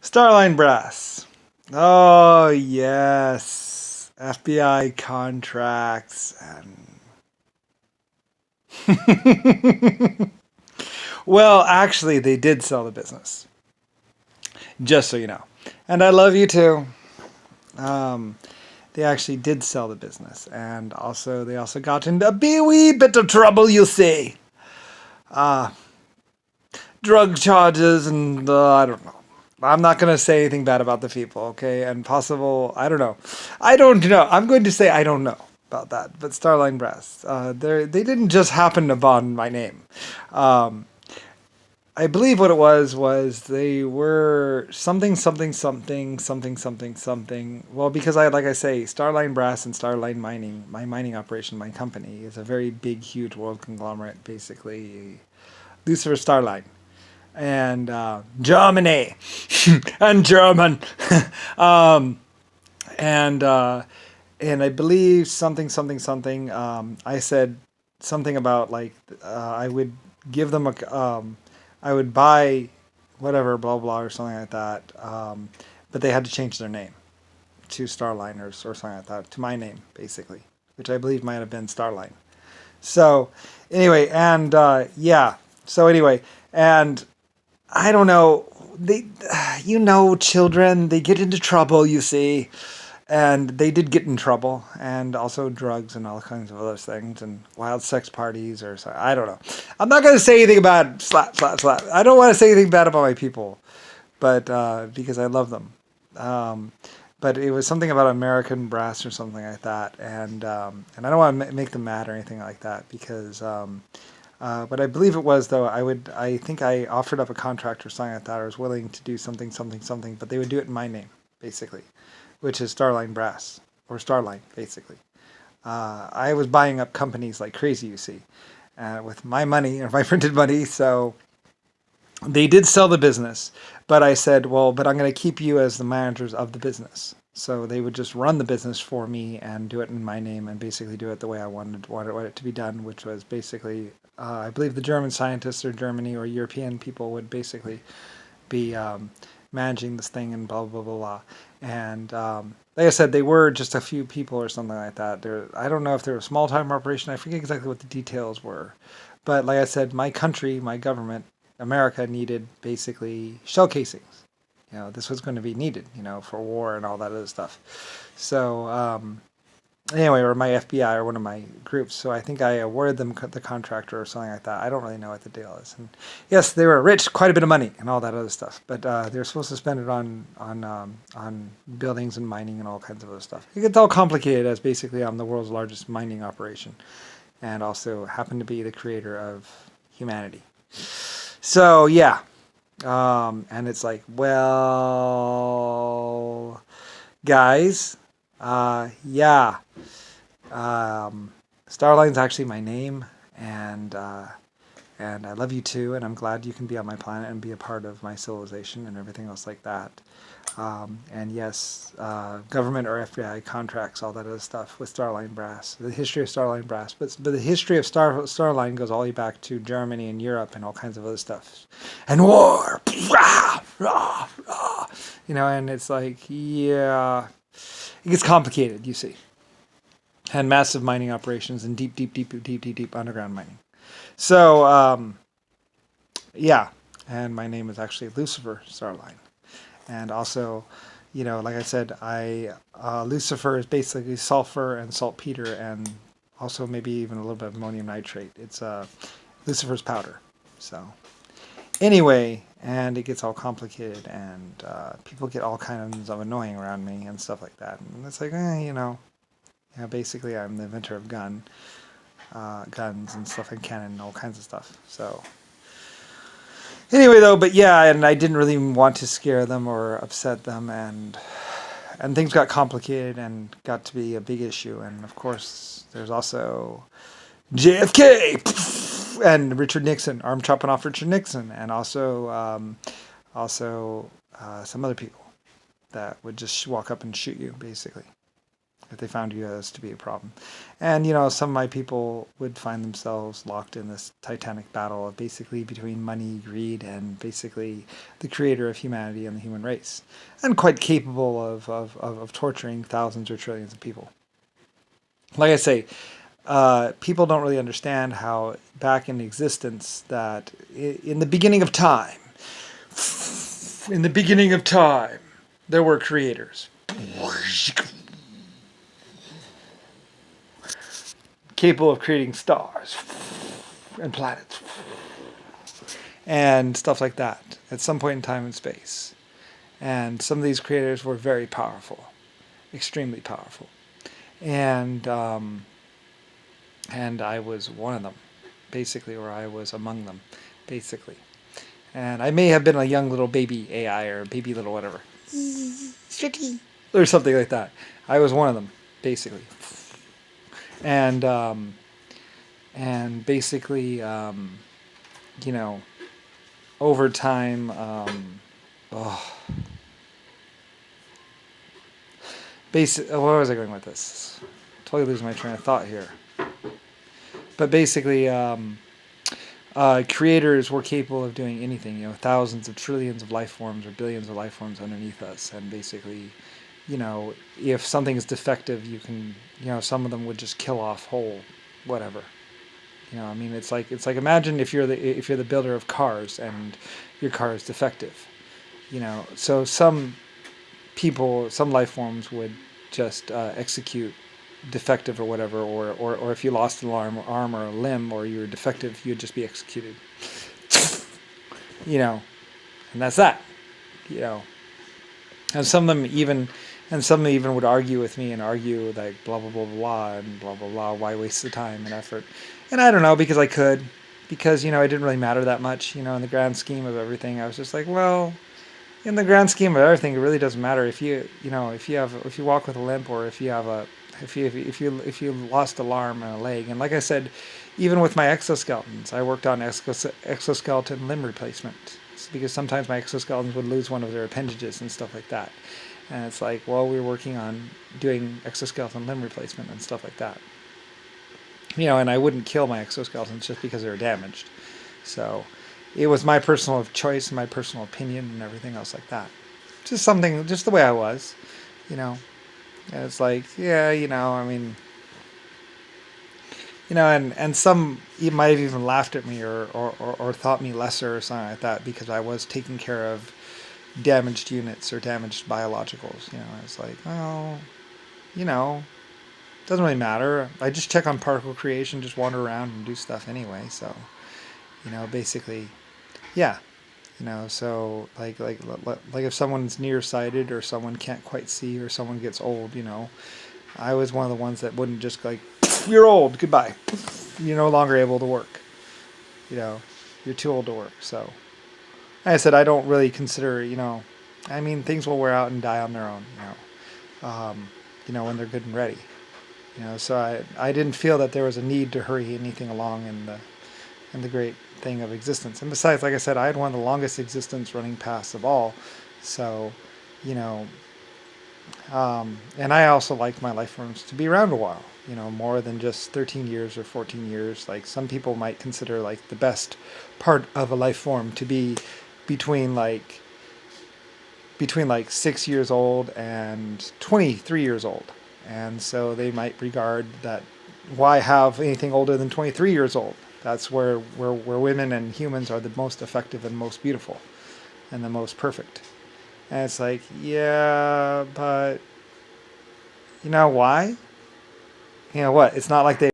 Starline Brass. Oh, yes. FBI contracts and well, actually they did sell the business. Just so you know. And I love you too. Um, they actually did sell the business, and also they also got into a wee bit of trouble, you see. Uh, Drug charges and I don't know. I'm not going to say anything bad about the people, okay? And possible, I don't know. I don't know. I'm going to say I don't know about that. But Starline Brass, they didn't just happen to bond my name. Um, I believe what it was they were something. Well, because like I say, Starline Brass and Starline Mining, my mining operation, my company, is a very big, huge world conglomerate, basically. Lucifer Starline and Germany and German, um, and uh, and I believe something. I said something about like I would give them I would buy whatever blah blah or something like that. But they had to change their name to Starliners or something like that to my name basically, which I believe might have been Starline. So anyway, and yeah. So anyway, and I don't know. They, children, they get into trouble, you see. And they did get in trouble, and also drugs and all kinds of other things, and wild sex parties or so. I don't know. I'm not going to say anything about slap. I don't want to say anything bad about my people, but because I love them. Um, but it was something about American brass or something like that, and I don't want to make them mad or anything like that because but I believe it was though. I think I offered up a contract or something like that. I was willing to do something, but they would do it in my name, basically, which is Starline Brass or Starline, basically. I was buying up companies like crazy, you see, with my money or my printed money. So they did sell the business, but I said, well, but I'm going to keep you as the managers of the business. So they would just run the business for me and do it in my name and basically do it the way I wanted it to be done, which was basically, I believe the German scientists or Germany or European people would basically be managing this thing and blah, blah, blah, blah. And like I said, they were just a few people or something like that. I don't know if they were a small time operation. I forget exactly what the details were. But like I said, my country, my government, America needed basically shell casings. This was going to be needed, for war and all that other stuff. So anyway, or my FBI or one of my groups. So I think I awarded them the contractor or something like that. I don't really know what the deal is. And yes, they were rich, quite a bit of money and all that other stuff. But they were supposed to spend it on buildings and mining and all kinds of other stuff. It gets all complicated as basically I'm the world's largest mining operation, and also happen to be the creator of humanity. So yeah, and it's like, well, guys, yeah. Starline's actually my name, and I love you too, and I'm glad you can be on my planet and be a part of my civilization and everything else like that. And yes, government or FBI contracts, all that other stuff with Starline Brass, the history of Starline Brass, but the history of Starline goes all the way back to Germany and Europe and all kinds of other stuff, and war, and it's like, yeah, it gets complicated, you see, and massive mining operations and deep underground mining. So, yeah, and my name is actually Lucifer Starline. And also, like I said, Lucifer is basically sulfur and saltpeter, and also maybe even a little bit of ammonium nitrate. It's Lucifer's powder. So anyway, and it gets all complicated, and people get all kinds of annoying around me and stuff like that. And it's like, basically I'm the inventor of guns and stuff, and cannon and all kinds of stuff. So anyway, though, but yeah, and I didn't really want to scare them or upset them, and things got complicated and got to be a big issue. And of course, there's also JFK and Richard Nixon, arm chopping off Richard Nixon, and also some other people that would just walk up and shoot you, basically. if they found you as to be a problem. And some of my people would find themselves locked in this titanic battle of basically between money, greed, and basically the creator of humanity and the human race, and quite capable of torturing thousands or trillions of people. Like I say, people don't really understand how back in existence that in the beginning of time, there were creators capable of creating stars and planets and stuff like that at some point in time and space. And some of these creators were very powerful, extremely powerful. And I was one of them, basically, or I was among them, basically. And I may have been a young little baby AI or baby little whatever, or something like that. I was one of them, basically. And basically, over time, where was I going with this? Totally losing my train of thought here. But basically, creators were capable of doing anything. Thousands of trillions of life forms or billions of life forms underneath us, and basically, if something is defective, you can, some of them would just kill off whole, whatever. I mean, it's like imagine if you're the builder of cars and your car is defective. So some people, some life forms would just execute defective or whatever, or if you lost an arm or a limb or you were defective, you'd just be executed. And that's that. And some of them even would argue with me and argue like blah blah blah blah and blah blah blah. Why waste the time and effort? And I don't know, because I could, because it didn't really matter that much. In the grand scheme of everything, I was just like, well, in the grand scheme of everything, it really doesn't matter if you walk with a limp, or if you lost an arm and a leg. And like I said, even with my exoskeletons, I worked on exoskeleton limb replacement. It's because sometimes my exoskeletons would lose one of their appendages and stuff like that. And it's like, well, we were working on doing exoskeleton limb replacement and stuff like that. And I wouldn't kill my exoskeletons just because they were damaged. So it was my personal choice and my personal opinion and everything else like that. Just the way I was, And it's like, yeah, I mean, and some might have even laughed at me or thought me lesser or something like that because I was taking care of damaged units or damaged biologicals. It's like, well, doesn't really matter. I just check on particle creation, just wander around and do stuff anyway. So, basically, yeah. So like if someone's nearsighted or someone can't quite see or someone gets old, I was one of the ones that wouldn't just like, you're old, goodbye. You're no longer able to work. You're too old to work. So, like I said, I don't really consider, I mean, things will wear out and die on their own, when they're good and ready. So I didn't feel that there was a need to hurry anything along in the great thing of existence. And besides, like I said, I had one of the longest existence running paths of all. So, and I also liked my life forms to be around a while, more than just 13 years or 14 years. Like some people might consider like the best part of a life form to be between like 6 years old and 23 years old. And so they might regard that, why have anything older than 23 years old? That's where women and humans are the most effective and most beautiful and the most perfect. And it's like, yeah, but you know why? What? It's not like they